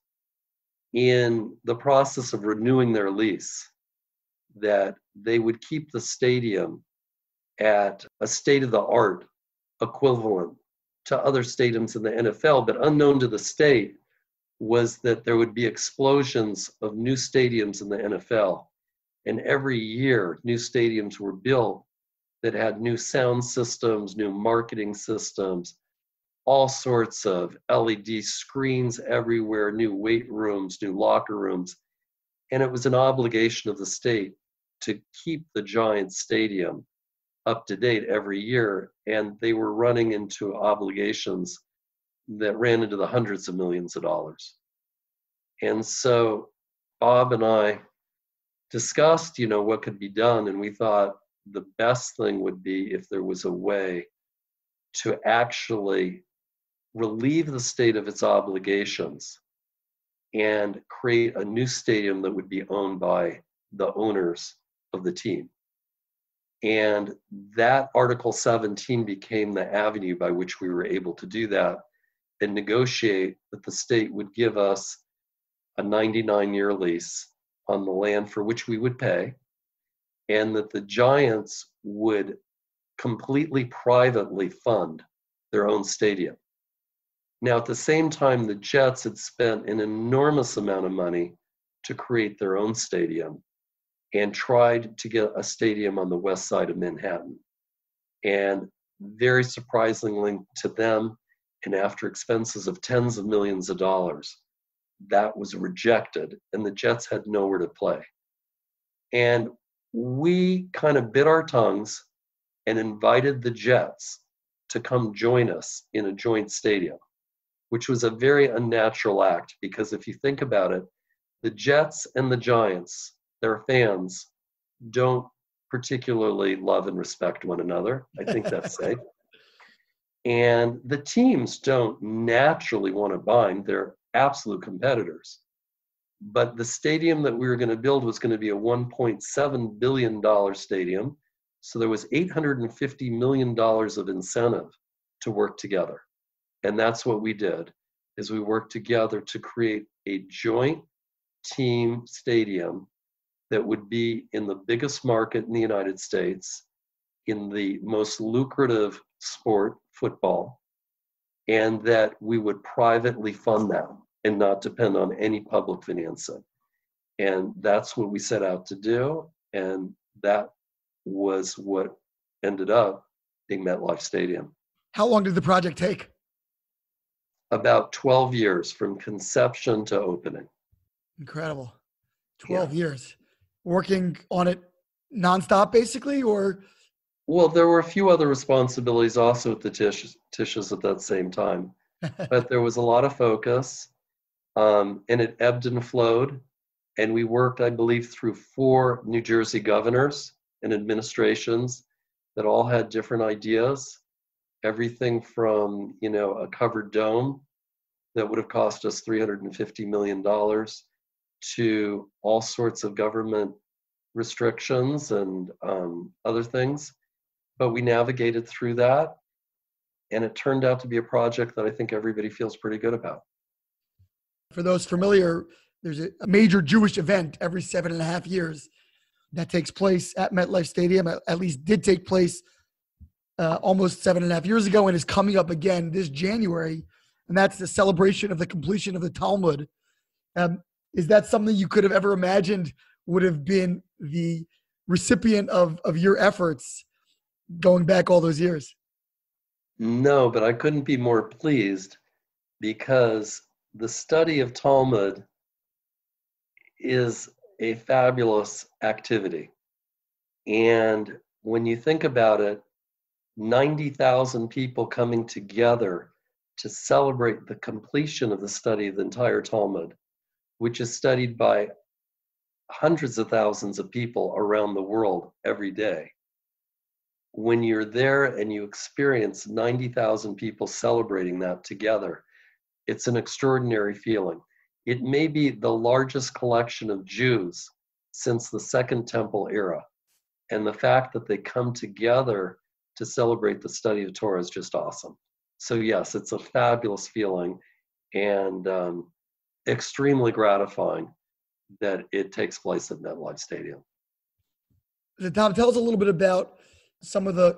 in the process of renewing their lease that they would keep the stadium at a state-of-the-art equivalent to other stadiums in the NFL, but unknown to the state was that there would be explosions of new stadiums in the NFL. And every year, new stadiums were built that had new sound systems, new marketing systems, all sorts of LED screens everywhere, new weight rooms, new locker rooms. And it was an obligation of the state to keep the Giants Stadium up to date every year. And they were running into obligations that ran into the hundreds of millions of dollars. And so Bob and I discussed, what could be done. And we thought the best thing would be if there was a way to actually relieve the state of its obligations and create a new stadium that would be owned by the owners of the team. And that Article 17 became the avenue by which we were able to do that and negotiate that the state would give us a 99-year lease on the land for which we would pay, and that the Giants would completely privately fund their own stadium. Now, at the same time, the Jets had spent an enormous amount of money to create their own stadium and tried to get a stadium on the west side of Manhattan. And very surprisingly to them, and after expenses of tens of millions of dollars, that was rejected, and the Jets had nowhere to play. And we kind of bit our tongues and invited the Jets to come join us in a joint stadium, which was a very unnatural act, because if you think about it, the Jets and the Giants, their fans, don't particularly love and respect one another. I think that's safe. And the teams don't naturally want to bind. They're absolute competitors. But the stadium that we were going to build was going to be a $1.7 billion stadium. So there was $850 million of incentive to work together. And that's what we did, is we worked together to create a joint team stadium that would be in the biggest market in the United States, in the most lucrative sport, football, and that we would privately fund that and not depend on any public financing. And that's what we set out to do. And that was what ended up being MetLife Stadium. How long did the project take? About 12 years from conception to opening. Incredible. 12 years. Working on it nonstop, basically, or Well, there were a few other responsibilities also at the Tisches at that same time, but there was a lot of focus, and it ebbed and flowed. And we worked, I believe, through 4 New Jersey governors and administrations that all had different ideas. Everything from, a covered dome that would have cost us $350 million to all sorts of government restrictions and other things. But we navigated through that, and it turned out to be a project that I think everybody feels pretty good about. For those familiar, there's a major Jewish event every 7.5 years that takes place at MetLife Stadium, at least did take place almost 7.5 years ago, and is coming up again this January, and that's the celebration of the completion of the Talmud. Is that something you could have ever imagined would have been the recipient of your efforts going back all those years? No, but I couldn't be more pleased, because the study of Talmud is a fabulous activity. And when you think about it, 90,000 people coming together to celebrate the completion of the study of the entire Talmud, which is studied by hundreds of thousands of people around the world every day. When you're there and you experience 90,000 people celebrating that together, it's an extraordinary feeling. It may be the largest collection of Jews since the Second Temple era. And the fact that they come together to celebrate the study of Torah is just awesome. So yes, it's a fabulous feeling, and extremely gratifying that it takes place at MetLife Stadium. Tom, tell us a little bit about some of the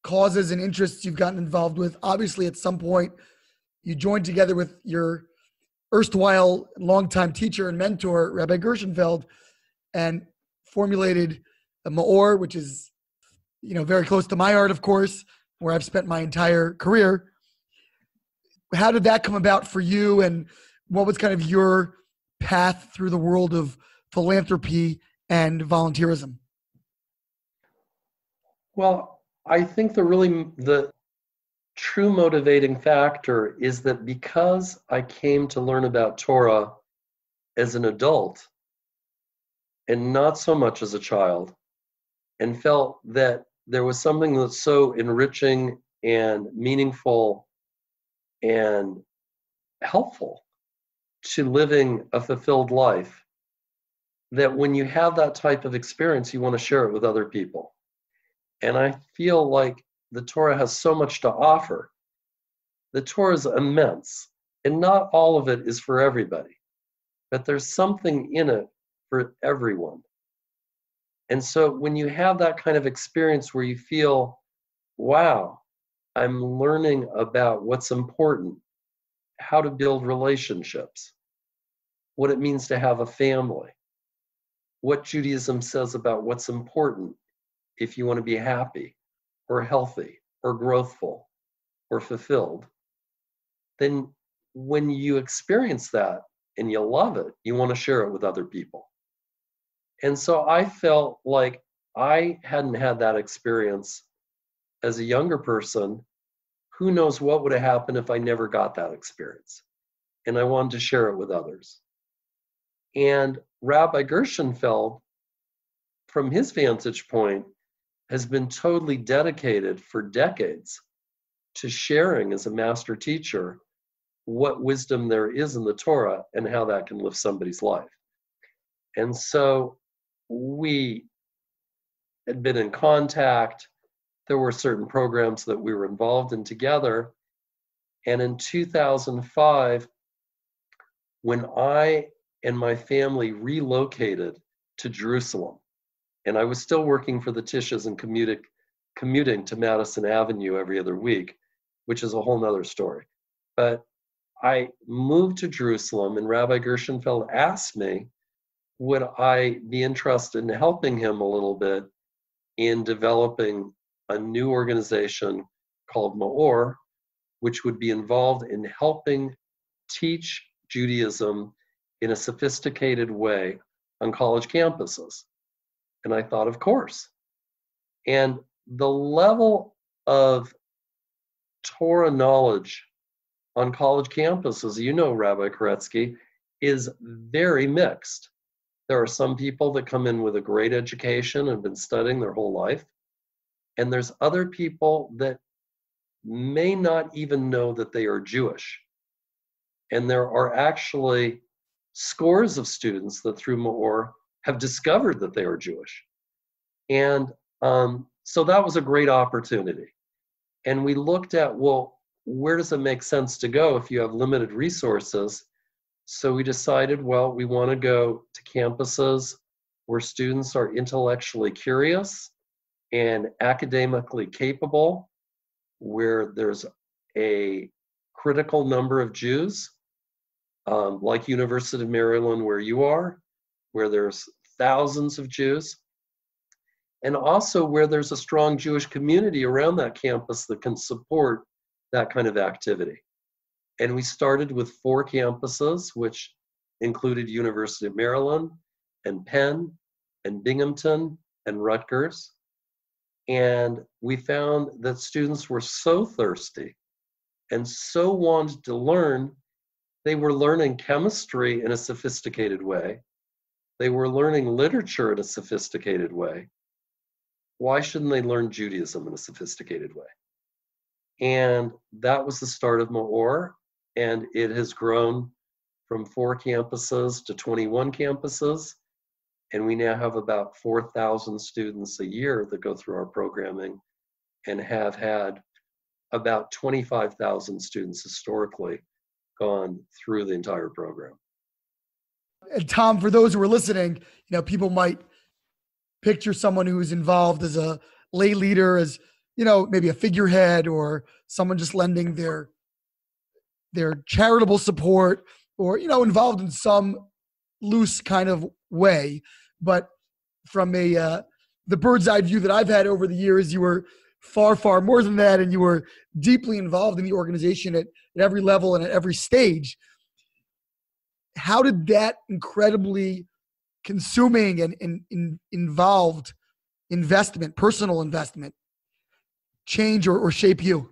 causes and interests you've gotten involved with. Obviously, at some point, you joined together with your erstwhile longtime teacher and mentor, Rabbi Gershenfeld, and formulated a MEOR, which is, very close to my heart, of course, where I've spent my entire career. How did that come about for you, and what was kind of your path through the world of philanthropy and volunteerism? Well, I think the true motivating factor is that because I came to learn about Torah as an adult and not so much as a child, and felt that there was something that's so enriching and meaningful and helpful to living a fulfilled life, that when you have that type of experience, you want to share it with other people. And I feel like the Torah has so much to offer. The Torah is immense, and not all of it is for everybody, but there's something in it for everyone. And so when you have that kind of experience where you feel, wow, I'm learning about what's important, how to build relationships, what it means to have a family, what Judaism says about what's important if you want to be happy or healthy or growthful or fulfilled, then when you experience that and you love it, you want to share it with other people. And so I felt like I hadn't had that experience as a younger person. Who knows what would have happened if I never got that experience? And I wanted to share it with others. And Rabbi Gershenfeld, from his vantage point, has been totally dedicated for decades to sharing as a master teacher what wisdom there is in the Torah and how that can lift somebody's life. And so we had been in contact. There were certain programs that we were involved in together. And in 2005, when I and my family relocated to Jerusalem, and I was still working for the Tisches and commuting to Madison Avenue every other week, which is a whole nother story. But I moved to Jerusalem, and Rabbi Gershenfeld asked me, would I be interested in helping him a little bit in developing a new organization called MEOR, which would be involved in helping teach Judaism in a sophisticated way on college campuses. And I thought, of course. And the level of Torah knowledge on college campuses, you know, Rabbi Koretsky, is very mixed. There are some people that come in with a great education and have been studying their whole life. And there's other people that may not even know that they are Jewish. And there are actually scores of students that through MEOR have discovered that they are Jewish. And so that was a great opportunity. And we looked at, well, where does it make sense to go if you have limited resources? So we decided, well, we want to go to campuses where students are intellectually curious and academically capable, where there's a critical number of Jews, like University of Maryland, where you are, where there's thousands of Jews, and also where there's a strong Jewish community around that campus that can support that kind of activity. And we started with 4 campuses, which included University of Maryland and Penn and Binghamton and Rutgers. And we found that students were so thirsty and so wanted to learn. They were learning chemistry in a sophisticated way. They were learning literature in a sophisticated way. Why shouldn't they learn Judaism in a sophisticated way? And that was the start of MEOR, and it has grown from 4 campuses to 21 campuses. And we now have about 4,000 students a year that go through our programming, and have had about 25,000 students historically gone through the entire program. And Tom, for those who are listening, people might picture someone who's involved as a lay leader, as, maybe a figurehead, or someone just lending their charitable support, or, involved in some loose kind of way. But from the bird's eye view that I've had over the years, you were far, far more than that. And you were deeply involved in the organization at every level and at every stage. How did that incredibly consuming and involved investment, personal investment, change or shape you?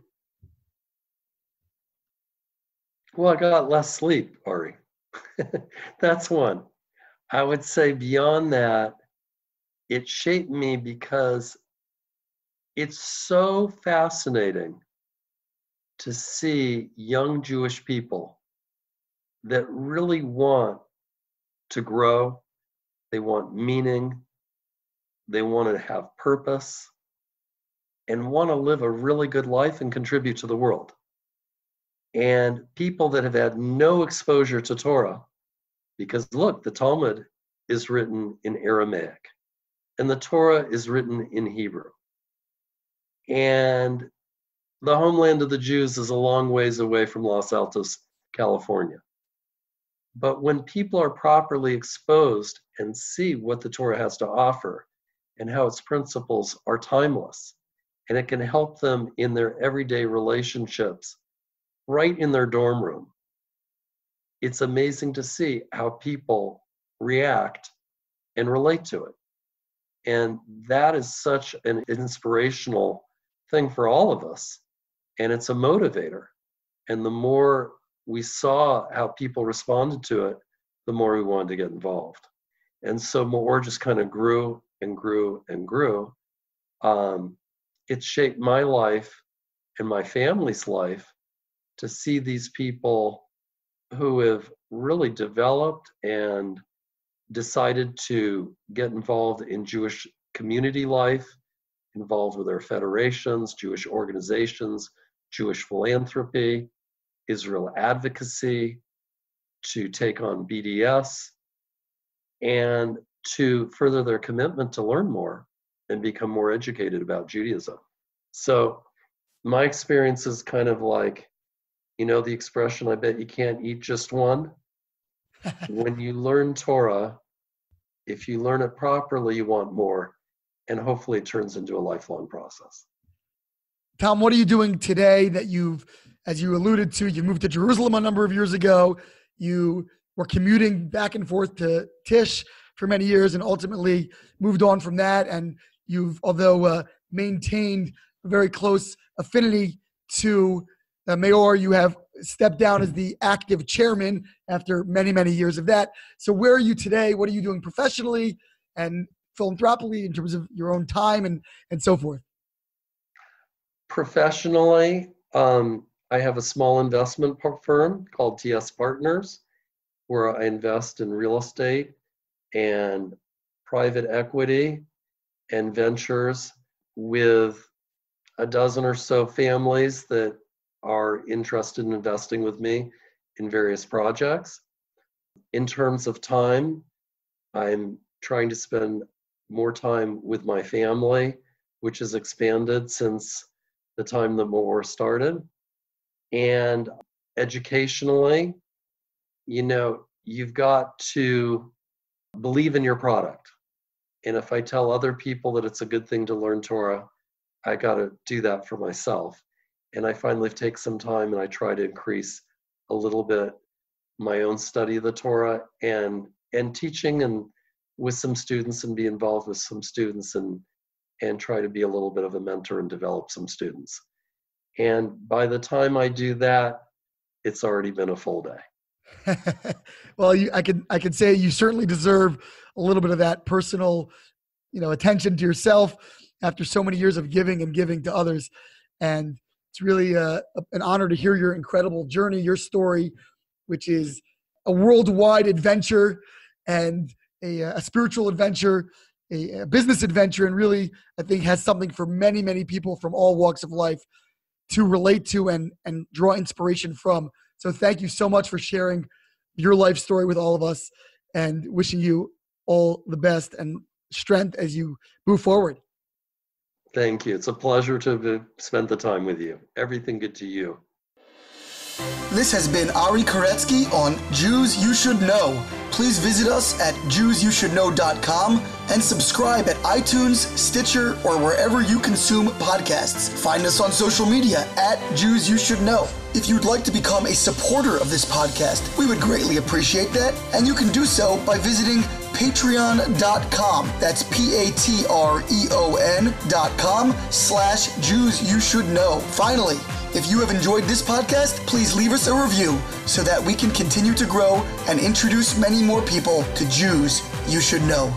Well, I got less sleep, Ari. That's one. I would say beyond that, it shaped me because it's so fascinating to see young Jewish people that really want to grow. They want meaning. They want to have purpose and want to live a really good life and contribute to the world. And people that have had no exposure to Torah, because look, the Talmud is written in Aramaic and the Torah is written in Hebrew. And the homeland of the Jews is a long ways away from Los Altos, California. But when people are properly exposed and see what the Torah has to offer and how its principles are timeless, and it can help them in their everyday relationships, right in their dorm room, it's amazing to see how people react and relate to it. And that is such an inspirational thing for all of us. And it's a motivator. And the more we saw how people responded to it, the more we wanted to get involved. And so MEOR just kind of grew and grew and grew. It shaped my life and my family's life to see these people who have really developed and decided to get involved in Jewish community life, involved with their federations, Jewish organizations, Jewish philanthropy, Israel advocacy, to take on BDS, and to further their commitment to learn more and become more educated about Judaism. So my experience is kind of like, the expression, I bet you can't eat just one. When you learn Torah, if you learn it properly, you want more, and hopefully it turns into a lifelong process. Tom, what are you doing today that as you alluded to, you moved to Jerusalem a number of years ago. You were commuting back and forth to Tisch for many years and ultimately moved on from that. And although maintained a very close affinity to MEOR. You have stepped down as the active chairman after many, many years of that. So where are you today? What are you doing professionally and philanthropically in terms of your own time and so forth? Professionally, I have a small investment firm called TS Partners, where I invest in real estate and private equity and ventures with a dozen or so families that are interested in investing with me in various projects. In terms of time, I'm trying to spend more time with my family, which has expanded since the time the MEOR started. And educationally, you've got to believe in your product. And if I tell other people that it's a good thing to learn Torah, I got to do that for myself. And I finally take some time and I try to increase a little bit my own study of the Torah and teaching and with some students and be involved with some students and try to be a little bit of a mentor and develop some students. And by the time I do that, it's already been a full day. Well, I could say you certainly deserve a little bit of that personal, attention to yourself after so many years of giving to others. And it's really an honor to hear your incredible journey, your story, which is a worldwide adventure and a spiritual adventure, a business adventure, and really, I think, has something for many, many people from all walks of life to relate to and draw inspiration from. So thank you so much for sharing your life story with all of us, and wishing you all the best and strength as you move forward. Thank you. It's a pleasure to have spent the time with you. Everything good to you. This has been Ari Koretsky on Jews You Should Know. Please visit us at JewsYouShouldKnow.com and subscribe at iTunes, Stitcher, or wherever you consume podcasts. Find us on social media at Jews You Should Know. If you'd like to become a supporter of this podcast, we would greatly appreciate that, and you can do so by visiting patreon.com. That's patreon.com/Jews You Should Know. Finally, if you have enjoyed this podcast, please leave us a review so that we can continue to grow and introduce many more people to Jews You Should Know.